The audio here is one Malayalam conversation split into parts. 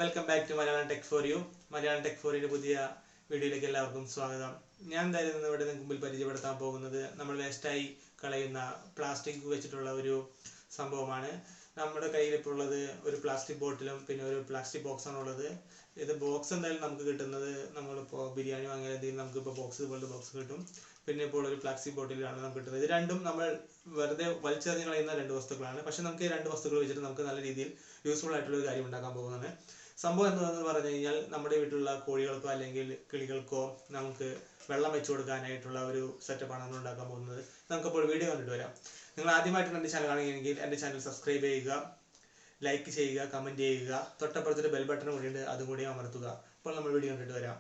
Welcome back to Malayalam tech for you. Malayalam tech for യുടെ പുതിയ വീഡിയോയിലേക്ക് എല്ലാവർക്കും സ്വാഗതം. ഞാൻ എന്തായാലും ഇവിടെ നിങ്ങൾക്ക് മുമ്പിൽ പരിചയപ്പെടുത്താൻ പോകുന്നത് നമ്മൾ വേസ്റ്റായി കളയുന്ന പ്ലാസ്റ്റിക് വെച്ചിട്ടുള്ള ഒരു സംഭവമാണ്. നമ്മുടെ കയ്യിൽ ഇപ്പോൾ ഉള്ളത് ഒരു പ്ലാസ്റ്റിക് ബോട്ടിലും പിന്നെ ഒരു പ്ലാസ്റ്റിക് ബോക്സാണ് ഉള്ളത്. ഇത് ബോക്സ് എന്തായാലും നമുക്ക് കിട്ടുന്നത് നമ്മളിപ്പോൾ ബിരിയാണി വാങ്ങിയാൽ എന്തെങ്കിലും നമുക്കിപ്പോൾ ബോക്സ് പോലത്തെ ബോക്സ് കിട്ടും. പിന്നെ ഇപ്പോൾ ഒരു പ്ലാസ്റ്റിക് ബോട്ടിലാണ് നമുക്ക് കിട്ടുന്നത്. ഇത് രണ്ടും നമ്മൾ വെറുതെ വലിച്ചെറിഞ്ഞ് കളയുന്ന രണ്ട് വസ്തുക്കളാണ്. പക്ഷെ നമുക്ക് ഈ രണ്ട് വസ്തുക്കൾ വെച്ചിട്ട് നമുക്ക് നല്ല രീതിയിൽ യൂസ്ഫുൾ ആയിട്ടുള്ള ഒരു കാര്യം ഉണ്ടാക്കാൻ പോകുന്നതാണ്. സംഭവം എന്താണെന്ന് പറഞ്ഞു കഴിഞ്ഞാൽ നമ്മുടെ വീട്ടിലുള്ള കോഴികൾക്കോ അല്ലെങ്കിൽ കിളികൾക്കോ നമുക്ക് വെള്ളം വെച്ചു കൊടുക്കാനായിട്ടുള്ള ഒരു സെറ്റപ്പാണ് നമ്മൾ ഉണ്ടാക്കാൻ പോകുന്നത്. നമുക്കിപ്പോൾ വീഡിയോ കണ്ടിട്ട് വരാം. നിങ്ങൾ ആദ്യമായിട്ടാണ് എൻ്റെ ചാനൽ കാണുകയെങ്കിൽ എൻ്റെ ചാനൽ സബ്സ്ക്രൈബ് ചെയ്യുക, ലൈക്ക് ചെയ്യുക, കമൻറ്റ് ചെയ്യുക, തൊട്ടപ്പുറത്തൊരു ബെൽ ബട്ടൺ കൂടിയുണ്ട്, അതും കൂടി അമർത്തുക. അപ്പോൾ നമ്മൾ വീഡിയോ കണ്ടിട്ട് വരാം.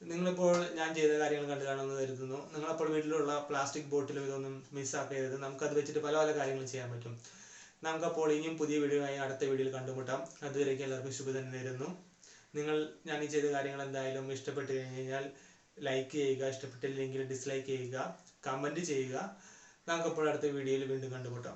നിങ്ങളിപ്പോൾ ഞാൻ ചെയ്ത കാര്യങ്ങൾ കണ്ടു കാണുമെന്ന് കരുതുന്നു. നിങ്ങളപ്പോൾ വീട്ടിലുള്ള പ്ലാസ്റ്റിക് ബോട്ടിലും ഇതൊന്നും മിസ്സാക്കരുത്. നമുക്കത് വെച്ചിട്ട് പല പല കാര്യങ്ങളും ചെയ്യാൻ പറ്റും. നമുക്കപ്പോൾ ഇനിയും പുതിയ വീഡിയോയായി അടുത്ത വീഡിയോയിൽ കണ്ടുമുട്ടാം. അതുവരേക്കും എല്ലാവർക്കും ശുഭദിനം നേരുന്നു. ഞാൻ ഈ ചെയ്ത കാര്യങ്ങൾ എന്തായാലും ഇഷ്ടപ്പെട്ട് കഴിഞ്ഞാൽ ലൈക്ക് ചെയ്യുക, ഇഷ്ടപ്പെട്ടില്ലെങ്കിൽ ഡിസ്ലൈക്ക് ചെയ്യുക, കമൻറ്റ് ചെയ്യുക. നമുക്കപ്പോൾ അടുത്ത വീഡിയോയിൽ വീണ്ടും കണ്ടുമുട്ടാം.